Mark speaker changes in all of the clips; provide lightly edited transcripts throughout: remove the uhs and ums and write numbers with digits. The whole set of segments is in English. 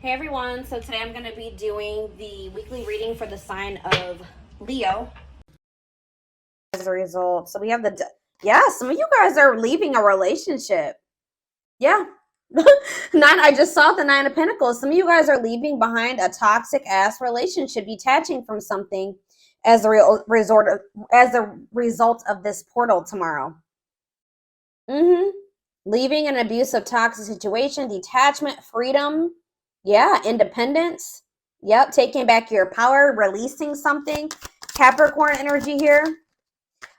Speaker 1: Hey everyone, so today I'm going to be doing the weekly reading for the sign of Leo. As a result, so we have the, yeah, some of you guys are leaving a relationship. Yeah. I just saw the 9 of Pentacles. Some of you guys are leaving behind a toxic ass relationship, detaching from something as a result of this portal tomorrow. Leaving an abusive, toxic situation, detachment, freedom. Yeah, independence. Yep, taking back your power, releasing something. Capricorn energy here.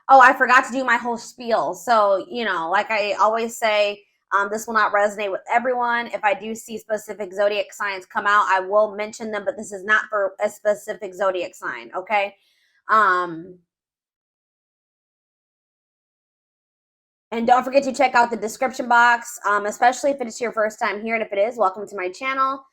Speaker 1: Oh, I forgot to do my whole spiel. So, you know, like I always say, this will not resonate with everyone. If I do see specific zodiac signs come out, I will mention them, but this is not for a specific zodiac sign, okay? And don't forget to check out the description box, especially if it's your first time here. And if it is, welcome to my channel.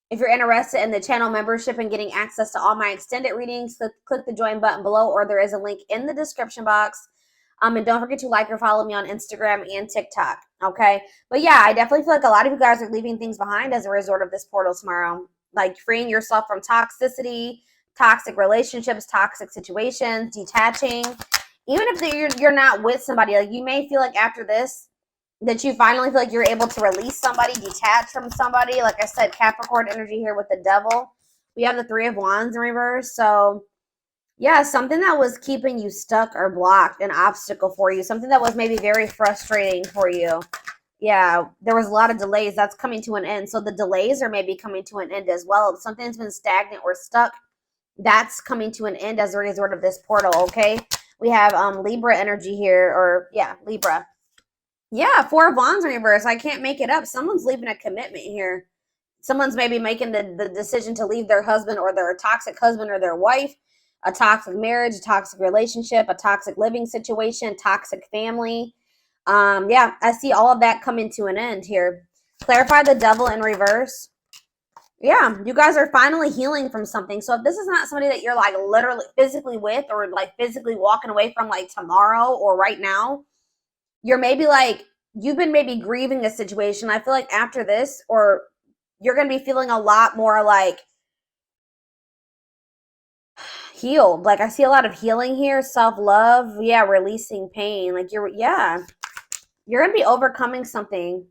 Speaker 1: If you're interested in the channel membership and getting access to all my extended readings, click the join button below, or there is a link in the description box. And don't forget to like or follow me on Instagram and TikTok, okay? But yeah, I definitely feel like a lot of you guys are leaving things behind as a result of this portal tomorrow. Like freeing yourself from toxicity, toxic relationships, toxic situations, detaching. Even if you're not with somebody, like you may feel like after this, that you finally feel like you're able to release somebody, detach from somebody. Like I said, Capricorn energy here with the devil. We have the 3 of Wands in reverse. So yeah, something that was keeping you stuck or blocked, an obstacle for you, something that was maybe very frustrating for you. Yeah, there was a lot of delays. That's coming to an end. So the delays are maybe coming to an end as well. If something's been stagnant or stuck, that's coming to an end as a result of this portal, okay? We have Libra energy here, or yeah, Libra. Yeah, 4 of Wands in reverse. I can't make it up. Someone's leaving a commitment here. Someone's maybe making the decision to leave their husband or their toxic husband or their wife, a toxic marriage, a toxic relationship, a toxic living situation, toxic family. Yeah, I see all of that coming to an end here. Clarify the devil in reverse. Yeah, you guys are finally healing from something. So if this is not somebody that you're like literally physically with or like physically walking away from like tomorrow or right now, you're maybe like, you've been maybe grieving a situation. I feel like after this, or you're going to be feeling a lot more like healed. Like I see a lot of healing here, self-love. Yeah, releasing pain. Like you're going to be overcoming something.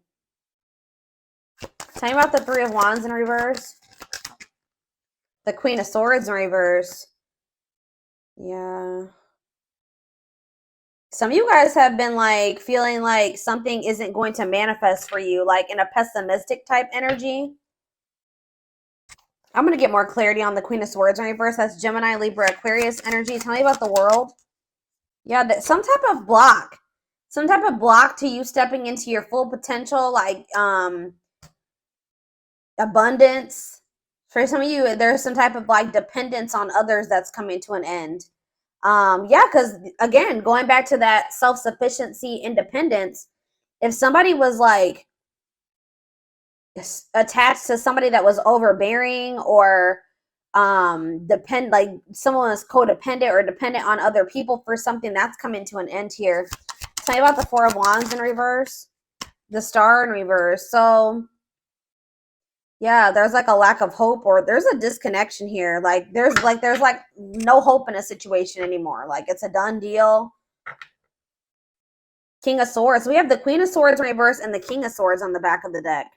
Speaker 1: Tell me about the 3 of Wands in reverse. The Queen of Swords in reverse. Yeah. Some of you guys have been like feeling like something isn't going to manifest for you, like in a pessimistic type energy. I'm going to get more clarity on the Queen of Swords in reverse. That's Gemini, Libra, Aquarius energy. Tell me about the World. Yeah, some type of block. Some type of block to you stepping into your full potential, like abundance. For some of you, there's some type of like dependence on others that's coming to an end. Yeah, because again, going back to that self-sufficiency, independence, if somebody was like attached to somebody that was overbearing or like someone was codependent or dependent on other people for something, that's coming to an end here. Tell me about the 4 of Wands in reverse, the Star in reverse. So yeah, there's like a lack of hope, or there's a disconnection here. Like there's no hope in a situation anymore. Like it's a done deal. King of Swords. We have the Queen of Swords in reverse and the King of Swords on the back of the deck.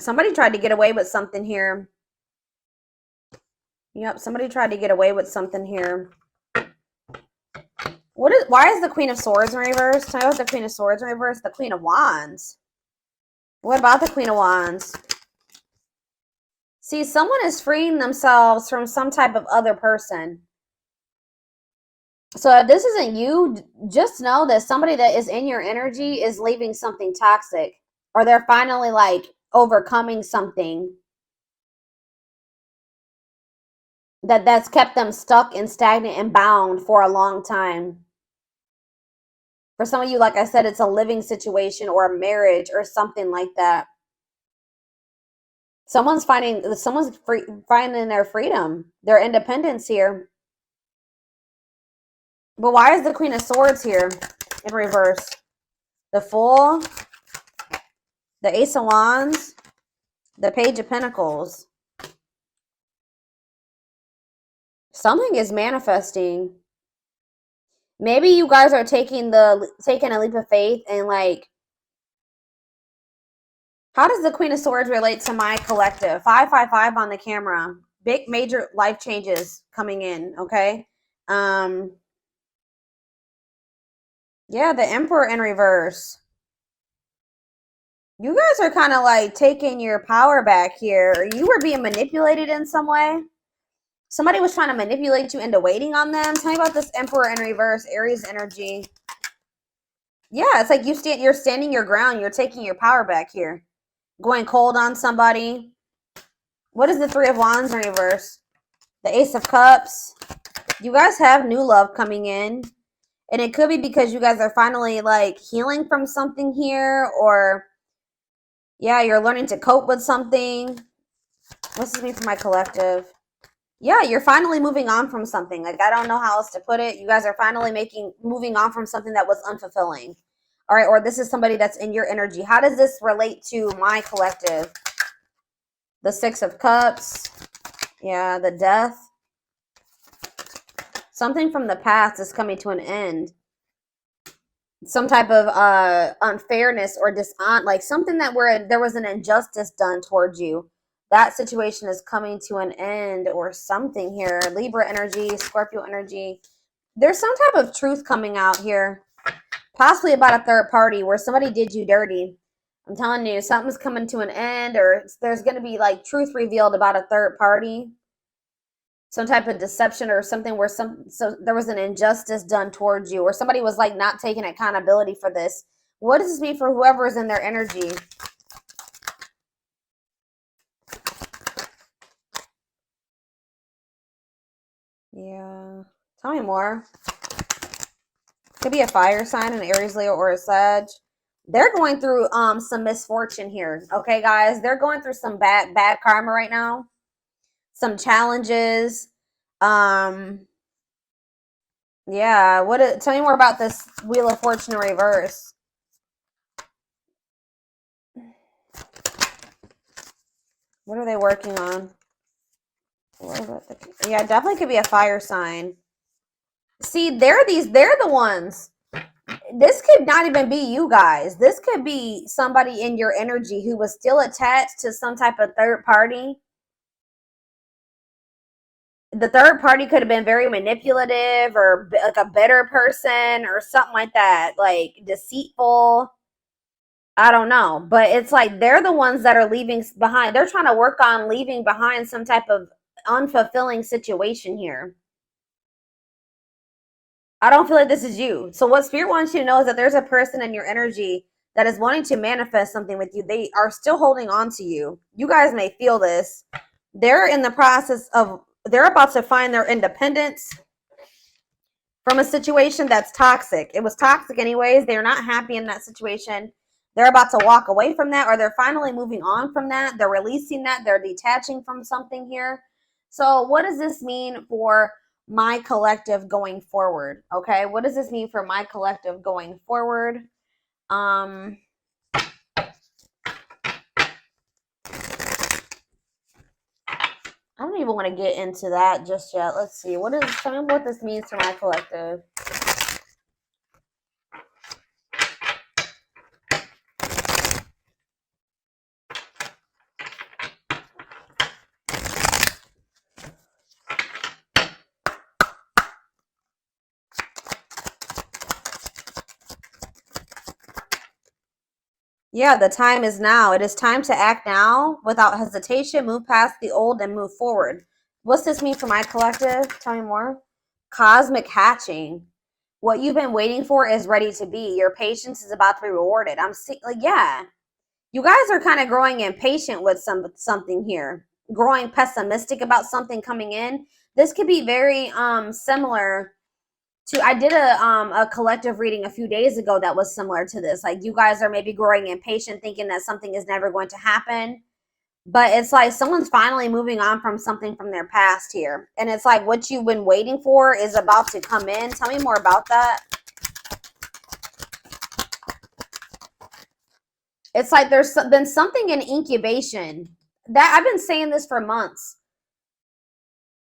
Speaker 1: Somebody tried to get away with something here. Yep, somebody tried to get away with something here. Why is the Queen of Swords in reverse? Tell me about the Queen of Swords in reverse. The Queen of Wands. What about the Queen of Wands? See, someone is freeing themselves from some type of other person. So if this isn't you, just know that somebody that is in your energy is leaving something toxic, or they're finally like overcoming something that's kept them stuck and stagnant and bound for a long time. For some of you, like I said, it's a living situation or a marriage or something like that. Someone's finding their freedom, their independence here. But why is the Queen of Swords here in reverse? The Fool. The Ace of Wands, the Page of Pentacles. Something is manifesting. Maybe you guys are taking a leap of faith and like, how does the Queen of Swords relate to my collective? 555 on the camera. Big major life changes coming in, okay? Yeah, the Emperor in reverse. You guys are kind of like taking your power back here. You were being manipulated in some way. Somebody was trying to manipulate you into waiting on them. Tell me about this Emperor in reverse, Aries energy. Yeah, it's like you're standing your ground. You're taking your power back here. Going cold on somebody. What is the Three of Wands in reverse? The Ace of Cups. You guys have new love coming in. And it could be because you guys are finally like healing from something here, or yeah, you're learning to cope with something. What's this mean for my collective? Yeah, you're finally moving on from something. Like, I don't know how else to put it. You guys are finally moving on from something that was unfulfilling. All right, or this is somebody that's in your energy. How does this relate to my collective? The Six of Cups. Yeah, the Death. Something from the past is coming to an end. Some type of unfairness or like something that there was an injustice done towards you. That situation is coming to an end or something here. Libra energy, Scorpio energy. There's some type of truth coming out here. Possibly about a third party where somebody did you dirty. I'm telling you, something's coming to an end, or there's going to be like truth revealed about a third party. Some type of deception or something where so there was an injustice done towards you, or somebody was like not taking accountability for this. What does this mean for whoever is in their energy? Yeah. Tell me more. Could be a fire sign, an Aries, Leo, or a Sag. They're going through some misfortune here. Okay, guys? They're going through some bad karma right now. Some challenges. Yeah, tell me more about this Wheel of Fortune in reverse. What are they working on? Yeah, definitely could be a fire sign. See, they're the ones. This could not even be you guys. This could be somebody in your energy who was still attached to some type of third party. The third party could have been very manipulative or like a better person or something like that, like deceitful. I don't know, but it's like they're the ones that are leaving behind. They're trying to work on leaving behind some type of unfulfilling situation here. I don't feel like this is you. So what Spirit wants you to know is that there's a person in your energy that is wanting to manifest something with you. They are still holding on to you. You guys may feel this. They're in the process of, they're about to find their independence from a situation that's toxic. It was toxic anyways. They're not happy in that situation. They're about to walk away from that, or they're finally moving on from that. They're releasing that. They're detaching from something here. So what does this mean for my collective going forward? Okay, what does this mean for my collective going forward? I don't even want to get into that just yet. Let's see. Tell me what this means for my collective. Yeah, the time is now. It is time to act now without hesitation. Move past the old and move forward. What's this mean for my collective? Tell me more. Cosmic hatching. What you've been waiting for is ready to be. Your patience is about to be rewarded. I'm seeing, like, yeah. You guys are kind of growing impatient with something here. Growing pessimistic about something coming in. This could be very similar to, I did a collective reading a few days ago that was similar to this. Like, you guys are maybe growing impatient, thinking that something is never going to happen. But it's like someone's finally moving on from something from their past here. And it's like what you've been waiting for is about to come in. Tell me more about that. It's like there's been something in incubation. That I've been saying this for months.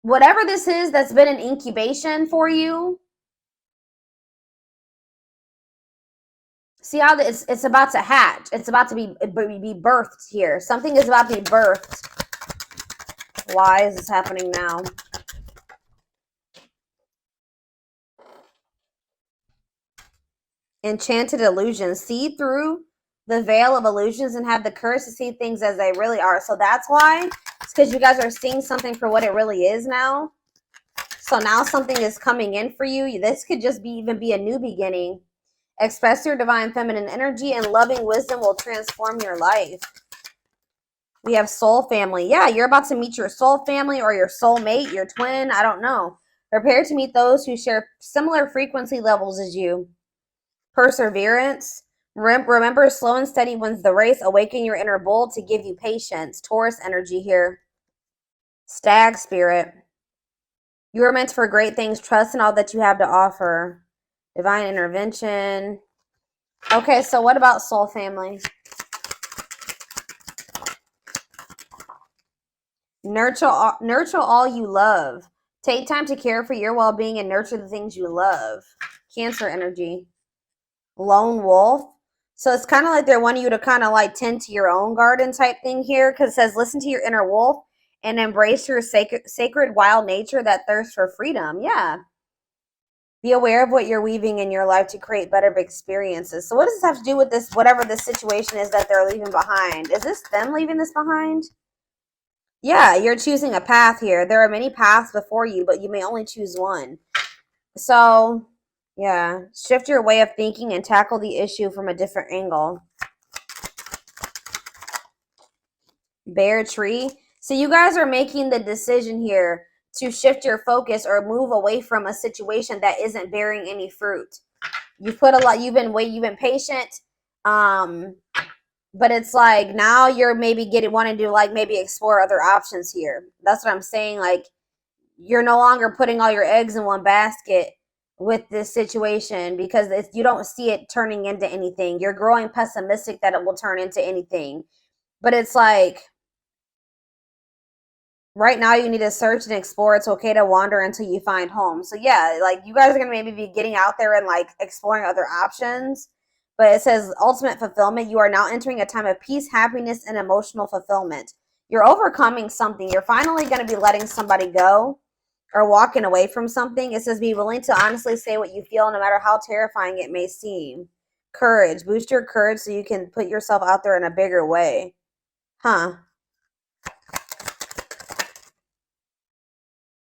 Speaker 1: Whatever this is that's been in incubation for you, see how it's about to hatch. It's about to be birthed here. Something is about to be birthed. Why is this happening now? Enchanted illusions. See through the veil of illusions and have the courage to see things as they really are. So that's why. It's because you guys are seeing something for what it really is now. So now something is coming in for you. This could just even be a new beginning. Express your divine feminine energy and loving wisdom will transform your life. We have soul family. Yeah, you're about to meet your soul family or your soulmate, your twin. I don't know. Prepare to meet those who share similar frequency levels as you. Perseverance. Remember, slow and steady wins the race. Awaken your inner bull to give you patience. Taurus energy here. Stag spirit. You are meant for great things. Trust in all that you have to offer. Divine intervention. Okay, so what about soul family? Nurture all you love. Take time to care for your well-being and nurture the things you love. Cancer energy. Lone wolf. So it's kind of like they're wanting you to kind of like tend to your own garden type thing here, because it says listen to your inner wolf and embrace your sacred wild nature that thirsts for freedom. Yeah. Be aware of what you're weaving in your life to create better experiences. So what does this have to do with this, whatever the situation is that they're leaving behind? Is this them leaving this behind? Yeah, you're choosing a path here. There are many paths before you, but you may only choose one. So, yeah, shift your way of thinking and tackle the issue from a different angle. Bear tree. So you guys are making the decision here to shift your focus or move away from a situation that isn't bearing any fruit. You've put a lot, you've been patient. But it's like now you're maybe wanting to like maybe explore other options here. That's what I'm saying. Like you're no longer putting all your eggs in one basket with this situation because you don't see it turning into anything. You're growing pessimistic that it will turn into anything. But it's like right now you need to search and explore. It's okay to wander until you find home. So yeah, like you guys are going to maybe be getting out there and like exploring other options. But it says ultimate fulfillment. You are now entering a time of peace, happiness, and emotional fulfillment. You're overcoming something. You're finally going to be letting somebody go or walking away from something. It says be willing to honestly say what you feel no matter how terrifying it may seem. Courage. Boost your courage so you can put yourself out there in a bigger way. Huh.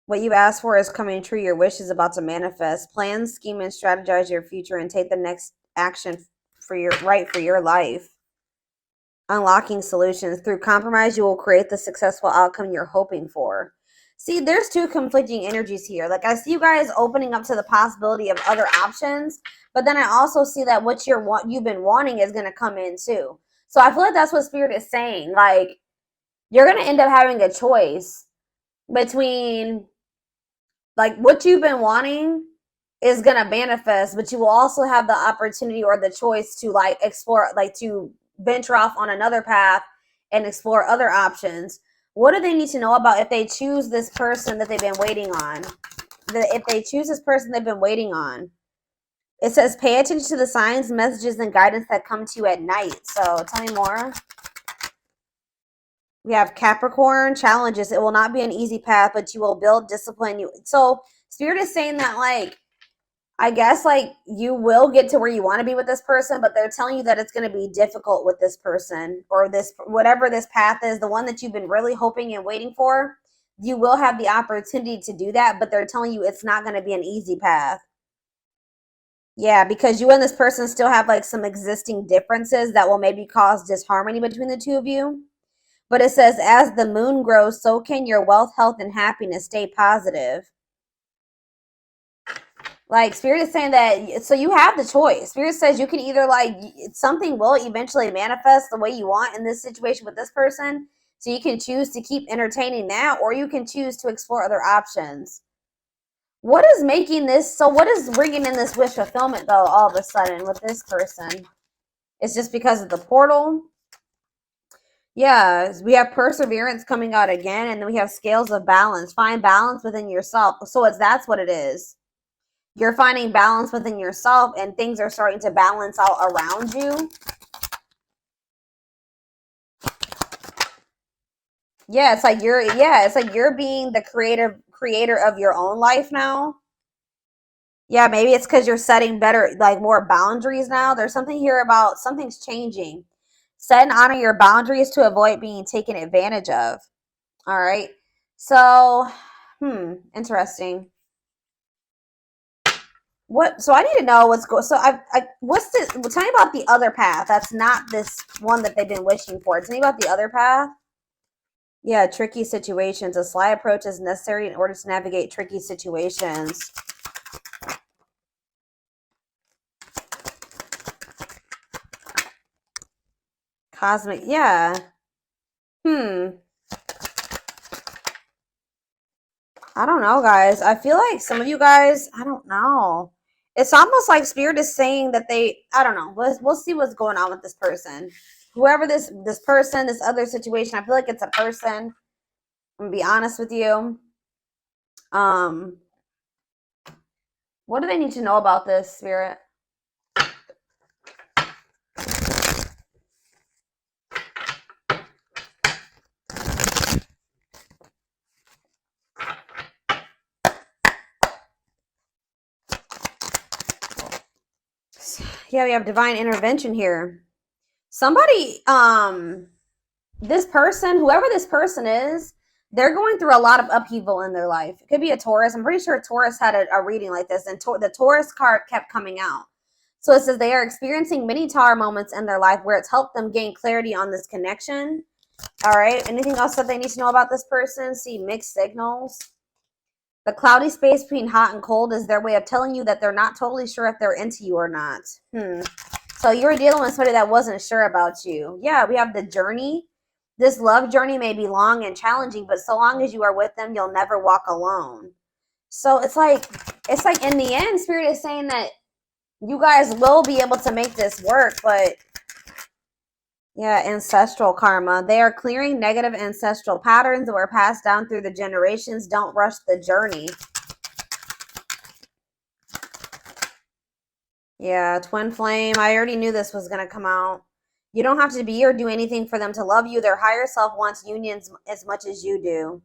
Speaker 1: What you've asked for is coming true. Your wish is about to manifest. Plan, scheme, and strategize your future and take the next action for your life. Unlocking solutions. Through compromise, you will create the successful outcome you're hoping for. See, there's two conflicting energies here. Like I see you guys opening up to the possibility of other options, but then I also see that what you've been wanting is going to come in too. So I feel like that's what Spirit is saying. Like you're going to end up having a choice between like what you've been wanting is going to manifest, but you will also have the opportunity or the choice to like explore, like to venture off on another path and explore other options. What do they need to know about if they choose this person that they've been waiting on? If they choose this person they've been waiting on. It says pay attention to the signs, messages, and guidance that come to you at night. So tell me more. We have Capricorn challenges. It will not be an easy path, but you will build discipline. So Spirit is saying that like, I guess like you will get to where you want to be with this person, but they're telling you that it's going to be difficult with this person or this, whatever this path is, the one that you've been really hoping and waiting for. You will have the opportunity to do that, but they're telling you it's not going to be an easy path. Yeah, because you and this person still have like some existing differences that will maybe cause disharmony between the two of you. But it says, as the moon grows, so can your wealth, health, and happiness. Stay positive. Like, Spirit is saying that, so you have the choice. Spirit says you can either, like, something will eventually manifest the way you want in this situation with this person. So you can choose to keep entertaining that, or you can choose to explore other options. What is making this, so what is bringing in this wish fulfillment, though, all of a sudden with this person? It's just because of the portal. Yeah, we have perseverance coming out again, and then we have scales of balance. Find balance within yourself. So that's what it is. You're finding balance within yourself, and things are starting to balance out around you. Yeah, it's like you're being the creator of your own life now. Yeah, maybe it's because you're setting better, like more boundaries now. There's something here about something's changing. Set and honor your boundaries to avoid being taken advantage of. All right. So, interesting. So I need to know what's going. So what's this? Tell me about the other path. That's not this one that they've been wishing for. Tell me about the other path. Yeah, tricky situations. A sly approach is necessary in order to navigate tricky situations. Cosmic, yeah. I don't know, guys. I feel like some of you guys, I don't know. It's almost like Spirit is saying that I don't know. We'll see what's going on with this person. Whoever this person, this other situation, I feel like it's a person. I'm gonna be honest with you. What do they need to know about this, Spirit? Yeah, we have divine intervention here. Somebody, this person, whoever this person is, they're going through a lot of upheaval in their life. It could be a Taurus. I'm pretty sure Taurus had a reading like this, and the Taurus card kept coming out. So it says they are experiencing many Tower moments in their life where it's helped them gain clarity on this connection. All right. Anything else that they need to know about this person? See mixed signals. The cloudy space between hot and cold is their way of telling you that they're not totally sure if they're into you or not. So you were dealing with somebody that wasn't sure about you. Yeah, we have the journey. This love journey may be long and challenging, but so long as you are with them, you'll never walk alone. So it's like in the end, Spirit is saying that you guys will be able to make this work, but yeah, ancestral karma. They are clearing negative ancestral patterns that were passed down through the generations. Don't rush the journey. Yeah, twin flame. I already knew this was going to come out. You don't have to be or do anything for them to love you. Their higher self wants unions as much as you do.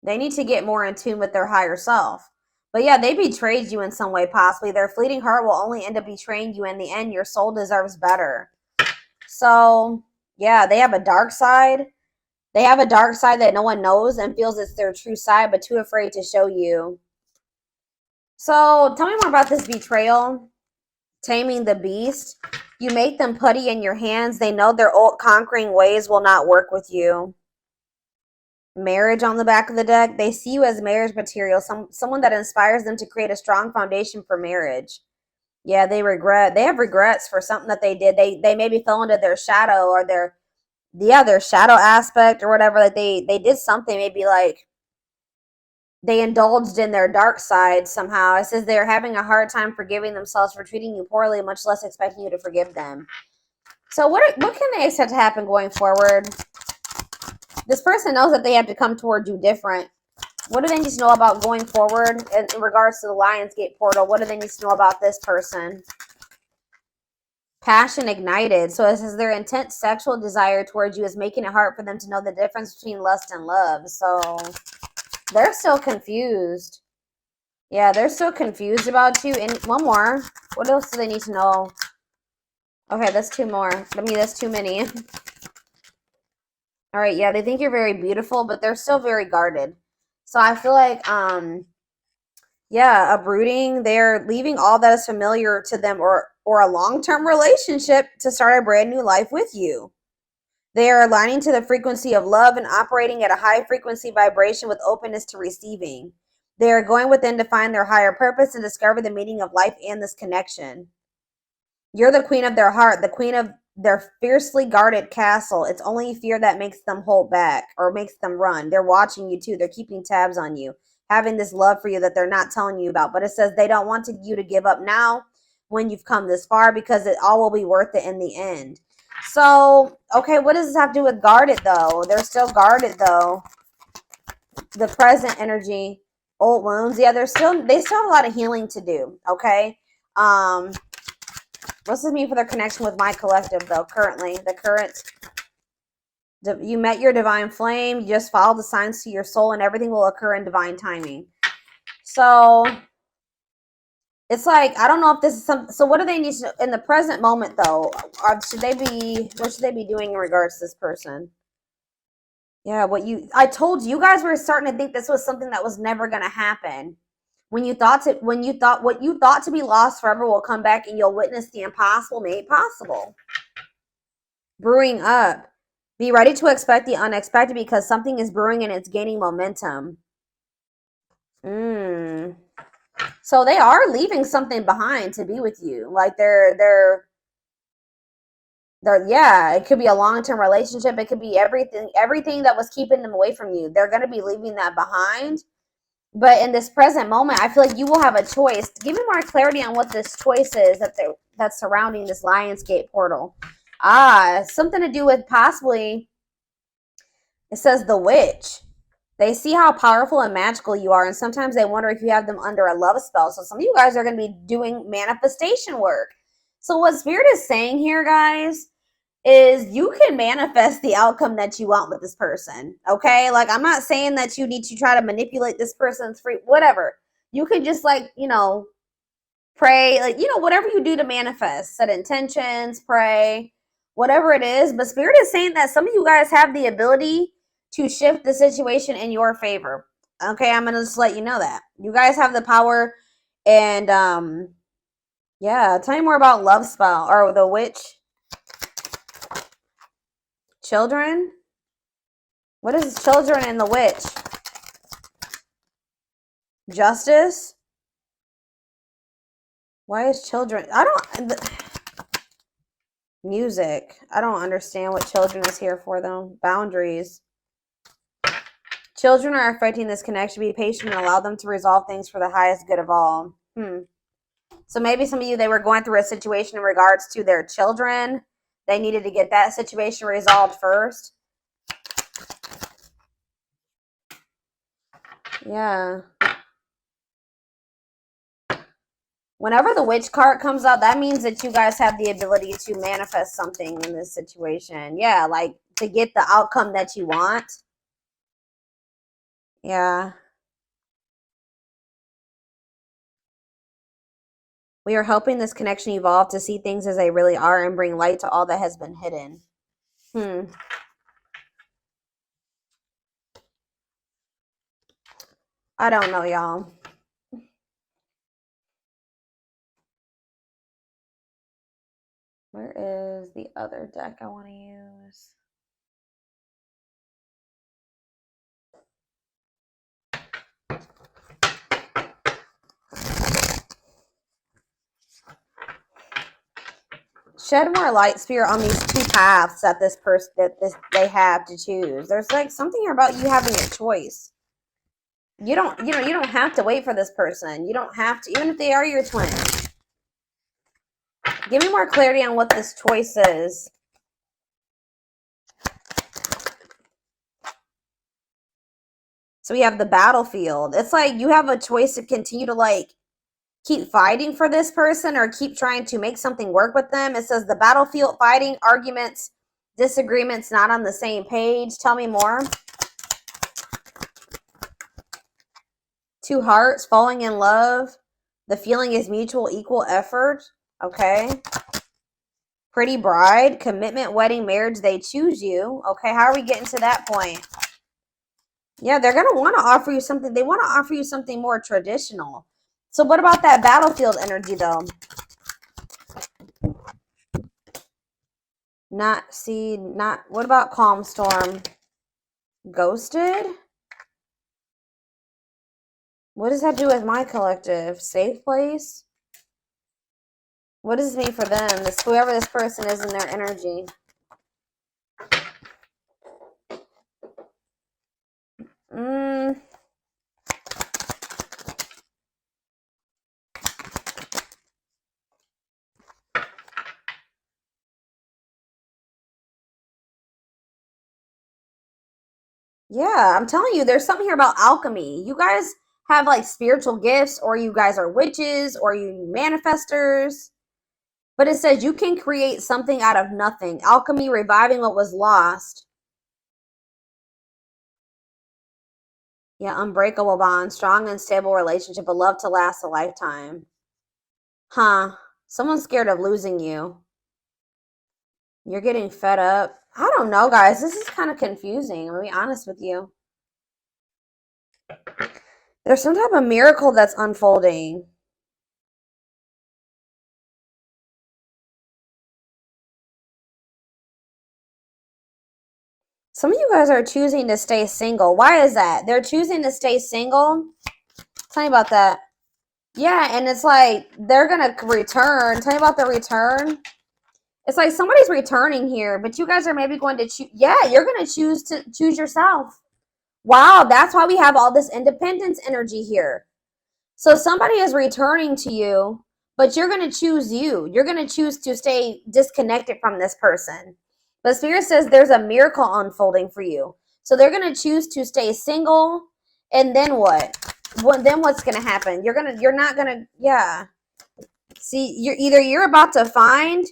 Speaker 1: They need to get more in tune with their higher self. But yeah, they betrayed you in some way, possibly. Their fleeting heart will only end up betraying you in the end. Your soul deserves better. So, yeah, they have a dark side. They have a dark side that no one knows and feels it's their true side, but too afraid to show you. So, tell me more about this betrayal. Taming the beast. You make them putty in your hands. They know their old conquering ways will not work with you. Marriage on the back of the deck. They see you as marriage material, someone that inspires them to create a strong foundation for marriage. Yeah, they have regrets for something that they did. They maybe fell into their shadow or their shadow aspect or whatever. Like they did something, maybe like they indulged in their dark side somehow. It says they're having a hard time forgiving themselves for treating you poorly, much less expecting you to forgive them. So what can they expect to happen going forward? This person knows that they have to come toward you different. What do they need to know about going forward in regards to the Lionsgate portal? What do they need to know about this person? Passion ignited. So it says their intense sexual desire towards you is making it hard for them to know the difference between lust and love. So they're still confused. Yeah, they're still confused about you. And one more. What else do they need to know? Okay, that's two more. I mean, that's too many. All right, yeah, they think you're very beautiful, but they're still very guarded. So I feel like, yeah, uprooting. They're leaving all that is familiar to them or a long-term relationship to start a brand new life with you. They are aligning to the frequency of love and operating at a high frequency vibration with openness to receiving. They are going within to find their higher purpose and discover the meaning of life and this connection. You're the queen of their heart, the queen of their fiercely guarded castle. It's only fear that makes them hold back or makes them run. They're watching you too. They're keeping tabs on you, having this love for you that they're not telling you about. But it says they don't want you to give up now, when you've come this far, because it all will be worth it in the end. So, okay, what does this have to do with guarded, though? They're still guarded, though. The present energy, old wounds. Yeah, they still have a lot of healing to do, okay? What's this mean for their connection with my collective, though, currently? The current, you met your divine flame, you just follow the signs to your soul, and everything will occur in divine timing. So, it's like, I don't know if this is some, so what do they need to, in the present moment, though? What should they be doing in regards to this person? Yeah, I told you, you guys were starting to think this was something that was never going to happen. What you thought to be lost forever will come back, and you'll witness the impossible made possible. Brewing up. Be ready to expect the unexpected, because something is brewing and it's gaining momentum. So they are leaving something behind to be with you. Like they're yeah, it could be a long-term relationship. It could be everything that was keeping them away from you. They're going to be leaving that behind. But in this present moment, I feel like you will have a choice. Give me more clarity on what this choice is that's surrounding this Lionsgate portal. Something to do with possibly, it says the witch. They see how powerful and magical you are, and sometimes they wonder if you have them under a love spell. So some of you guys are going to be doing manifestation work. So what Spirit is saying here, guys, is you can manifest the outcome that you want with this person, okay? Like, I'm not saying that you need to try to manipulate this person's free, whatever. You can just, like, you know, pray, like, you know, whatever you do to manifest, set intentions, pray, whatever it is. But Spirit is saying that some of you guys have the ability to shift the situation in your favor, okay? I'm gonna just let you know that you guys have the power. And yeah, tell me more about love spell or the witch. Children? What is children and the witch? Justice? Why is children? Music. I don't understand what children is here for, though. Boundaries. Children are affecting this connection. Be patient and allow them to resolve things for the highest good of all. So maybe some of you, they were going through a situation in regards to their children. They needed to get that situation resolved first. Yeah. Whenever the witch card comes out, that means that you guys have the ability to manifest something in this situation. Yeah, like to get the outcome that you want. Yeah. We are helping this connection evolve to see things as they really are and bring light to all that has been hidden. I don't know, y'all. Where is the other deck I want to use? Shed more light, Spirit, on these two paths that they have to choose. There's like something here about you having a choice. You don't have to wait for this person. You don't have to, even if they are your twin. Give me more clarity on what this choice is. So we have the battlefield. It's like you have a choice to continue to like keep fighting for this person or keep trying to make something work with them. It says the battlefield, fighting, arguments, disagreements, not on the same page. Tell me more. Two hearts, falling in love. The feeling is mutual, equal effort. Okay. Pretty bride, commitment, wedding, marriage, they choose you. Okay, how are we getting to that point? Yeah, they're going to want to offer you something. They want to offer you something more traditional. So what about that battlefield energy, though? What about calm storm? Ghosted? What does that do with my collective? Safe place? What does this mean for them? Whoever this person is in their energy. Yeah, I'm telling you, there's something here about alchemy. You guys have like spiritual gifts, or you guys are witches, or you manifestors. But it says you can create something out of nothing. Alchemy, reviving what was lost. Yeah, unbreakable bond, strong and stable relationship, a love to last a lifetime. Huh. Someone's scared of losing you. You're getting fed up. I don't know, guys. This is kind of confusing. I'm gonna be honest with you. There's some type of miracle that's unfolding. Some of you guys are choosing to stay single. Why is that? They're choosing to stay single. Tell me about that. Yeah, and it's like they're gonna return. Tell me about the return. It's like somebody's returning here, but you guys are maybe going to choose. Yeah, you're gonna choose yourself. Wow, that's why we have all this independence energy here. So somebody is returning to you, but you're going to choose you. You're going to choose to stay disconnected from this person. But Spirit says there's a miracle unfolding for you. So they're going to choose to stay single. And then what? Then what's going to happen? You're not going to, yeah. See, you're about to find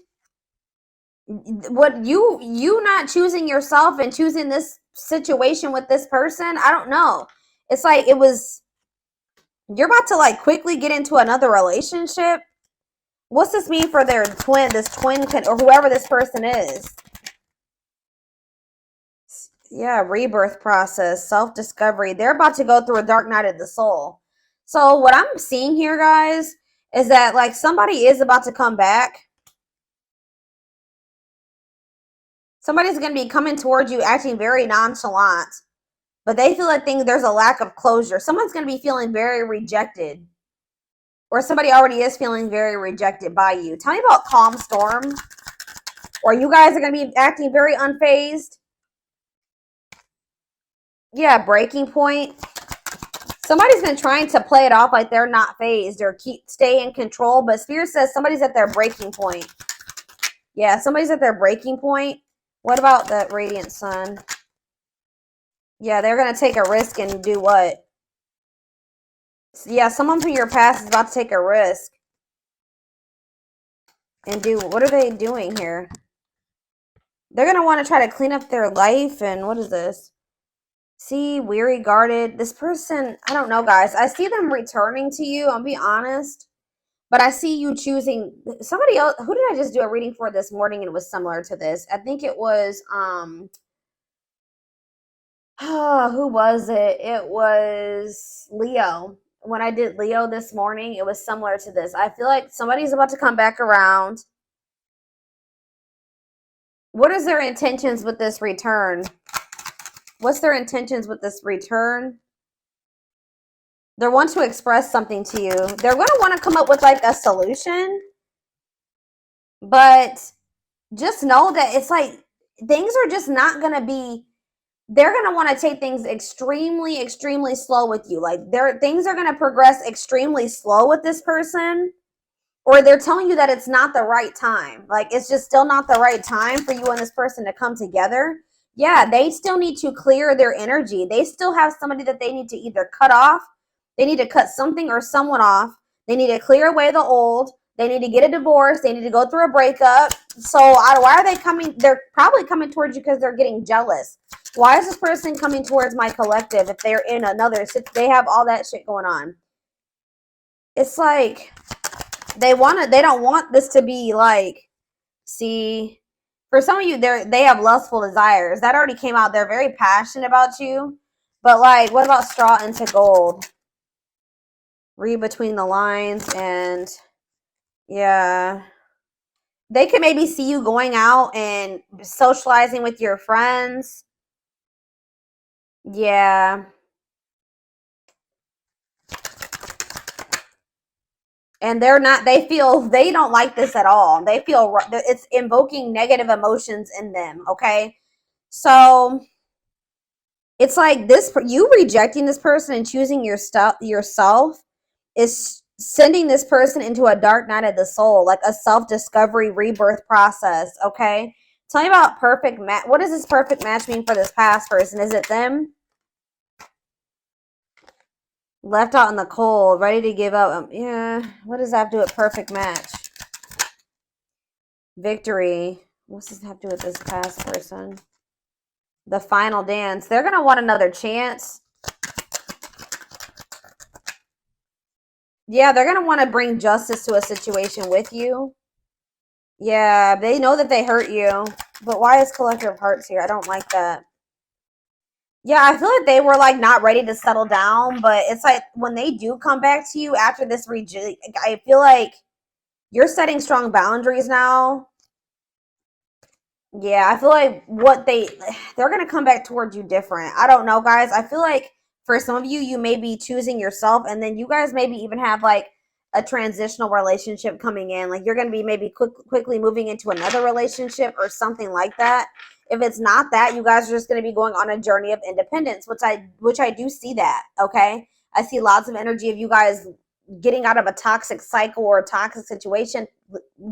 Speaker 1: what you not choosing yourself and choosing this situation with this person. I don't know. It's like you're about to like quickly get into another relationship. What's this mean for this twin, or whoever this person is? Yeah, rebirth process, self-discovery. They're about to go through a dark night of the soul. So what I'm seeing here, guys, is that like somebody is about to come back. Somebody's going to be coming towards you acting very nonchalant, but they feel like there's a lack of closure. Someone's going to be feeling very rejected, or somebody already is feeling very rejected by you. Tell me about calm storm, or you guys are going to be acting very unfazed. Yeah, breaking point. Somebody's been trying to play it off like they're not phased or stay in control, but Spirit says somebody's at their breaking point. Yeah, somebody's at their breaking point. What about that radiant sun? Yeah, they're going to take a risk and do what? Yeah, someone from your past is about to take a risk. And what are they doing here? They're going to want to try to clean up their life. And what is this? See, weary, guarded. This person, I don't know, guys. I see them returning to you. I'll be honest. But I see you choosing somebody else. Who did I just do a reading for this morning? And it was similar to this. I think it was, who was it? It was Leo. When I did Leo this morning, it was similar to this. I feel like somebody's about to come back around. What is their intentions with this return? What's their intentions with this return? They want to express something to you. They're going to want to come up with like a solution. But just know that it's like things are just not going to be, they're going to want to take things extremely, extremely slow with you. Like things are going to progress extremely slow with this person. Or they're telling you that it's not the right time. Like it's just still not the right time for you and this person to come together. Yeah, they still need to clear their energy. They still have somebody that they need to either cut off. They need to cut something or someone off. They need to clear away the old. They need to get a divorce. They need to go through a breakup. So why are they coming? They're probably coming towards you because they're getting jealous. Why is this person coming towards my collective if they're in another? They have all that shit going on. It's like they don't want this to be like, see, for some of you, they have lustful desires. That already came out. They're very passionate about you. But like, what about straw into gold? Read between the lines, and yeah. They could maybe see you going out and socializing with your friends. Yeah. And they don't like this at all. They feel it's invoking negative emotions in them, okay? So it's like you rejecting this person and choosing yourself is sending this person into a dark night of the soul, like a self-discovery rebirth process, okay? Tell me about perfect match. What does this perfect match mean for this past person? Is it them? Left out in the cold, ready to give up. Yeah, what does that have to do with perfect match? Victory. What's this have to do with this past person? The final dance. They're going to want another chance. Yeah, they're going to want to bring justice to a situation with you. Yeah, they know that they hurt you. But why is Collector of Hearts here? I don't like that. Yeah, I feel like they were like not ready to settle down, but it's like when they do come back to you after this I feel like you're setting strong boundaries now. Yeah, I feel like they're going to come back towards you different. I don't know, guys. I feel like for some of you, you may be choosing yourself, and then you guys maybe even have like a transitional relationship coming in. Like you're going to be maybe quickly moving into another relationship or something like that. If it's not that, you guys are just going to be going on a journey of independence, which I do see that, okay? I see lots of energy of you guys getting out of a toxic cycle or a toxic situation,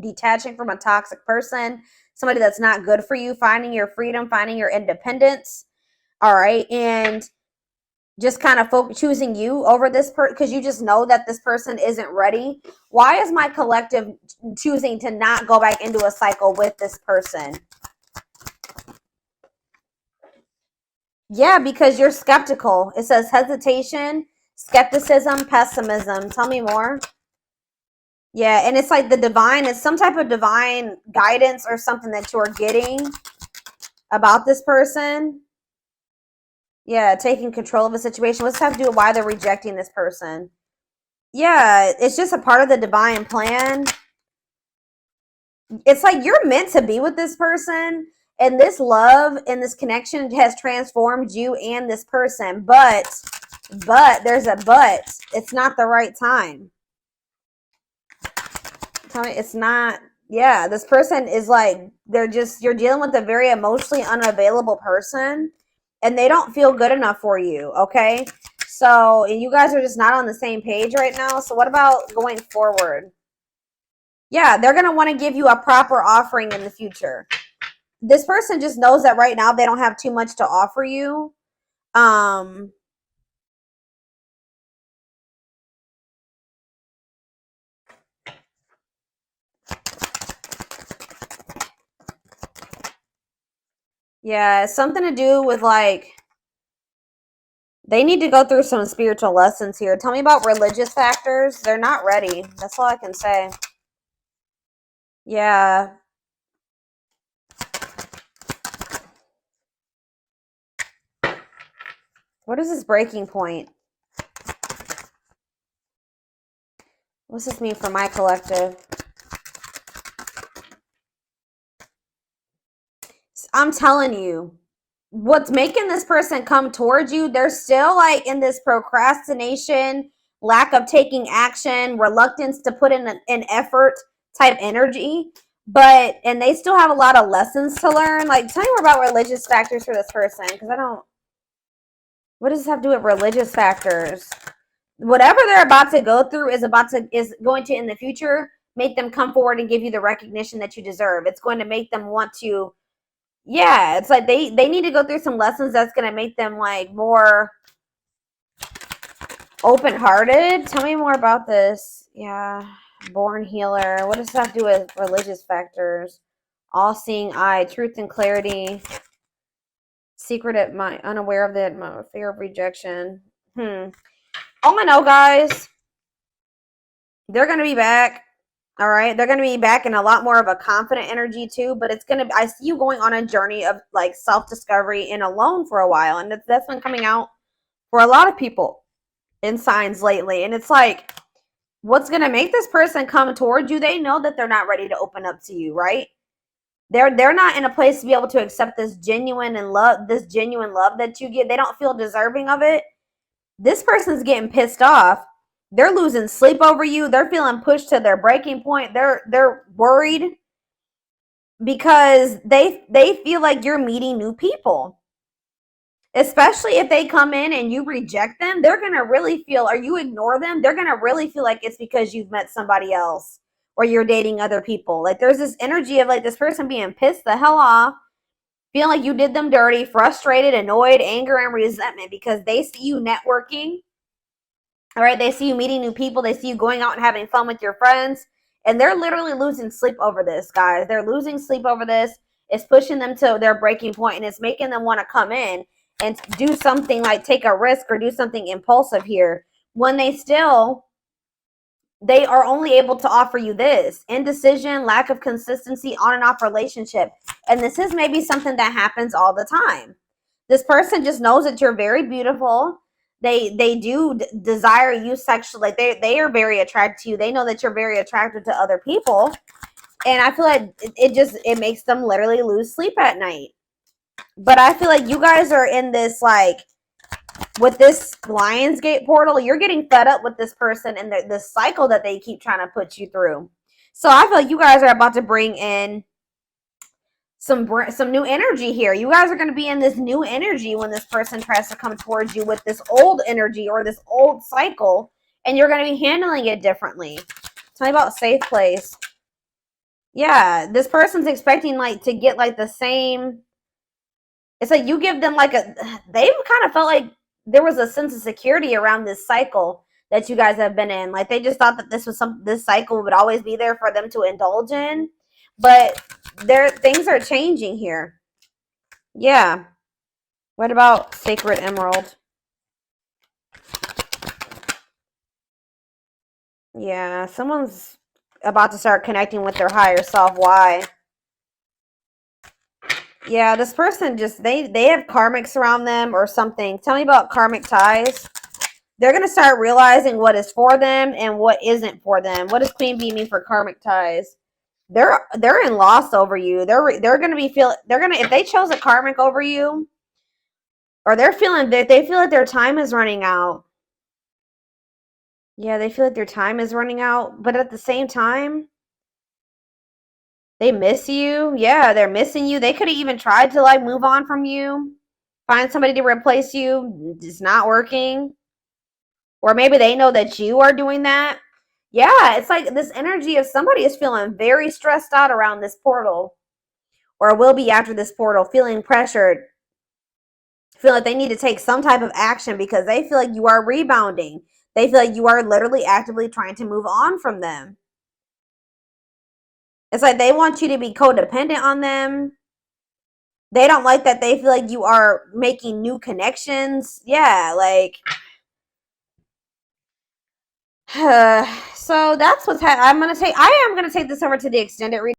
Speaker 1: detaching from a toxic person, somebody that's not good for you, finding your freedom, finding your independence, all right? And just kind of choosing you over this person because you just know that this person isn't ready. Why is my collective choosing to not go back into a cycle with this person? Yeah, because you're skeptical. It says hesitation, skepticism, pessimism. Tell me more. Yeah, and it's like the divine, it's some type of divine guidance or something that you're getting about this person. Yeah, taking control of a situation. What's have to do with why they're rejecting this person? Yeah, it's just a part of the divine plan. It's like you're meant to be with this person, and this love and this connection has transformed you and this person. But there's a but. It's not the right time. Tell me, it's not. Yeah, this person is like you're dealing with a very emotionally unavailable person, and they don't feel good enough for you. Okay, so you guys are just not on the same page right now. So what about going forward? Yeah, they're going to want to give you a proper offering in the future. This person just knows that right now they don't have too much to offer you. Yeah, it's something to do with like they need to go through some spiritual lessons here. Tell me about religious factors. They're not ready. That's all I can say. Yeah. What is this breaking point? What's this mean for my collective? I'm telling you, what's making this person come towards you, they're still like in this procrastination, lack of taking action, reluctance to put in an effort type energy. And they still have a lot of lessons to learn. Like, tell me more about religious factors for this person, because I don't. What does this have to do with religious factors? Whatever they're about to go through is going to in the future make them come forward and give you the recognition that you deserve. It's going to make them want to. Yeah, it's like they need to go through some lessons that's going to make them like more open-hearted. Tell me more about this. Yeah, born healer. What does that have to do with religious factors? All-seeing eye, truth and clarity. Secret mind, unaware of the fear of rejection. All I know, guys, they're going to be back. All right, they're going to be back in a lot more of a confident energy too, but it's going to I see you going on a journey of like self-discovery and alone for a while, and that's been coming out for a lot of people in signs lately. And it's like, what's going to make this person come towards you? They know that they're not ready to open up to you, right? They're not in a place to be able to accept this genuine love that you get. They don't feel deserving of it. This person's getting pissed off. They're losing sleep over you. They're feeling pushed to their breaking point. They're worried because they feel like you're meeting new people. Especially if they come in and you reject them, they're going to really feel, or you ignore them, they're going to really feel like it's because you've met somebody else or you're dating other people. Like there's this energy of like this person being pissed the hell off, feeling like you did them dirty, frustrated, annoyed, anger, and resentment because they see you networking All right, they see you meeting new people. They see you going out and having fun with your friends. And they're literally losing sleep over this, guys. They're losing sleep over this. It's pushing them to their breaking point, and it's making them want to come in and do something like take a risk or do something impulsive here. When they are only able to offer you this: indecision, lack of consistency, on and off relationship. And this is maybe something that happens all the time. This person just knows that you're very beautiful. They do desire you sexually. Like they are very attracted to you. They know that you're very attracted to other people. And I feel like it makes them literally lose sleep at night. But I feel like you guys are in this, like, with this Lionsgate portal, you're getting fed up with this person and the cycle that they keep trying to put you through. So I feel like you guys are about to bring in some new energy here. You guys are going to be in this new energy when this person tries to come towards you with this old energy or this old cycle, and you're going to be handling it differently. Tell me about safe place. Yeah, this person's expecting like to get like the same. It's like you give them like a. They've kind of felt like there was a sense of security around this cycle that you guys have been in. Like they just thought that this cycle would always be there for them to indulge in, but things are changing here. Yeah. What about Sacred Emerald? Yeah, someone's about to start connecting with their higher self. Why? Yeah, this person just they have karmics around them or something. Tell me about karmic ties. They're going to start realizing what is for them and what isn't for them. What does Queen Bee mean for karmic ties? They're in loss over you. They're going to be if they chose a karmic over you, or they're feeling that they feel like their time is running out. Yeah, they feel like their time is running out, but at the same time, they miss you. Yeah, they're missing you. They could have even tried to like move on from you, find somebody to replace you. It's not working. Or maybe they know that you are doing that. Yeah, it's like this energy of somebody is feeling very stressed out around this portal, or will be after this portal, feeling pressured, feel like they need to take some type of action because they feel like you are rebounding. They feel like you are literally actively trying to move on from them. It's like they want you to be codependent on them. They don't like that they feel like you are making new connections. Yeah, like so that's what's I am gonna take this over to the extended reading.